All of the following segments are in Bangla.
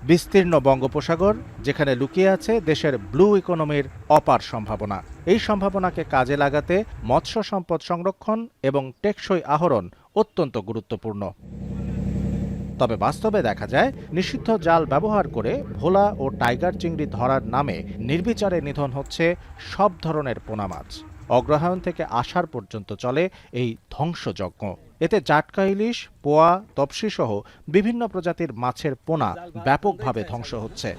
বিস্তীর্ণ বঙ্গোপসাগর, যেখানে লুকিয়ে আছে দেশের ব্লু ইকোনমির অপার সম্ভাবনা। এই সম্ভাবনাকে কাজে লাগাতে মৎস্য সম্পদ সংরক্ষণ এবং টেকসই আহরণ অত্যন্ত গুরুত্বপূর্ণ। তবে বাস্তবে দেখা যায়, নিষিদ্ধ জাল ব্যবহার করে ভোলা ও টাইগার চিংড়ি ধরার নামে নির্বিচারে নিধন হচ্ছে সব ধরনের পোনা মাছ। অগ্রহায়ণ থেকে আষাঢ় পর্যন্ত চলে এই ধ্বংসযজ্ঞ। এতে জাটকা ইলিশ, পোয়া, তপসি সহ বিভিন্ন প্রজাতির মাছের পোনা ব্যাপকভাবে ধ্বংস হচ্ছে।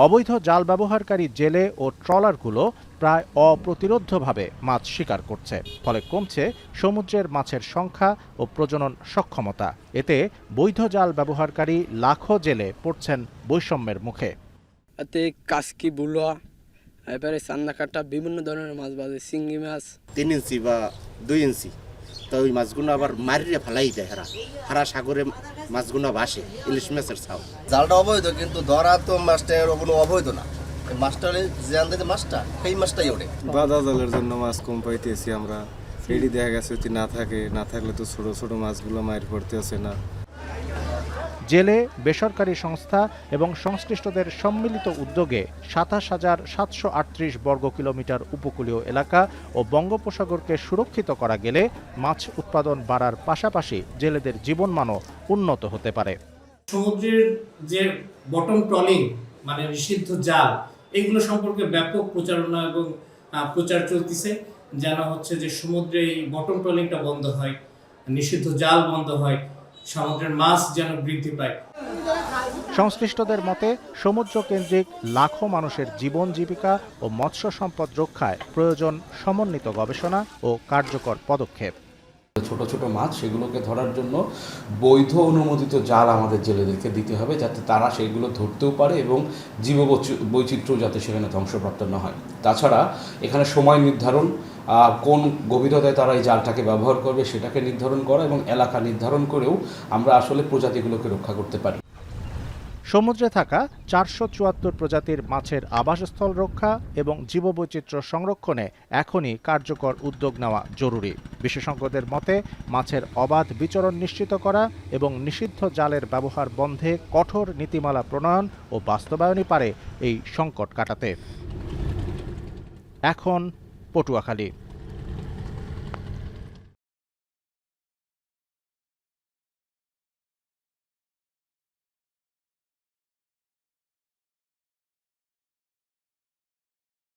অবৈধ জাল ব্যবহারকারী জেলে ও ট্রলারগুলো প্রায় অপ্রতিরোধ্যভাবে মাছ শিকার করছে, ফলে কমছে সমুদ্রের মাছের সংখ্যা ও প্রজনন সক্ষমতা। এতে বৈধ জাল ব্যবহারকারী লাখো জেলে পড়ছেন বৈষম্যের মুখে। এতে কাসকি, বুলোয়া, এবারে চান্দাকাটা বিভিন্ন ধরনের মাছ বাজে, চিংড়ি মাছ 3 ইঞ্চি বা 2 ইঞ্চি। তো ওই মাছগুলো আবার মারিয়ে ফেলাই দেয় হারা সাগরে মাছগুলো ভাসে, ইলিশ মাছের ছাও। জালটা অবৈধ, কিন্তু ধরা তো মাছটা কোনো অবৈধ না। মাছটা হলে যে আনতে মাছটা, সেই মাছটাই ওঠে। বাধা জালের জন্য মাছ কম পাইতেছি আমরা। এটি দেখা গেছে যদি না থাকলে তো ছোট ছোট মাছগুলো মায়ের পড়তে আসে না। জেলে, বেসরকারি সংস্থা এবং সংশ্লিষ্টদের সম্মিলিত উদ্যোগে ২৭,৭৩৮ বর্গ কিলোমিটার উপকূলীয় এলাকা ও বঙ্গোপসাগরকে সুরক্ষিত করা গেলে মাছ উৎপাদন বাড়ার পাশাপাশি জেলেদের জীবনমানও উন্নত হতে পারে। সমুদ্রের যে বটম ট্রলিং মানে নিষিদ্ধ জাল, এগুলো সম্পর্কে ব্যাপক প্রচারণা এবং প্রচার চলতেছে, যেন হচ্ছে যে সমুদ্রে এই বটম ট্রলিংটা বন্ধ হয়, নিষিদ্ধ জাল বন্ধ হয়, সমুদ্রের মাছ যেন বৃদ্ধি পায়। সংশ্লিষ্টদের মতে, সমুদ্র কেন্দ্রিক লাখো মানুষের জীবন জীবিকা ও মৎস্য সম্পদ রক্ষায় প্রয়োজন সমন্বিত গবেষণা ও কার্যকর পদক্ষেপ। ছোট ছোট মাছ, সেগুলোকে ধরার জন্য বৈধ অনুমোদিত জাল আমাদের জেলেদেরকে দিতে হবে, যাতে তারা সেগুলো ধরতেও পারে এবং জীববৈচিত্র্য যাতে সেখানে ধ্বংসপ্রাপ্ত না হয়। তাছাড়া এখানে সময় নির্ধারণ, কোন গভীরতায় তারা এই জালটাকে ব্যবহার করবে সেটাকে নির্ধারণ করা এবং এলাকা নির্ধারণ করেও আমরা আসলে প্রজাতিগুলোকে রক্ষা করতে পারি। সমুদ্রে থাকা ৪৭৪ প্রজাতির মাছের আবাসস্থল রক্ষা এবং জীববৈচিত্র্য সংরক্ষণে এখনই কার্যকর উদ্যোগ নেওয়া জরুরি। বিশেষজ্ঞদের মতে, মাছের অবাধ বিচরণ নিশ্চিত করা এবং নিষিদ্ধ জালের ব্যবহার বন্ধে কঠোর নীতিমালা প্রণয়ন ও বাস্তবায়নই পারে এই সংকট কাটাতে। এখন পটুয়াখালী।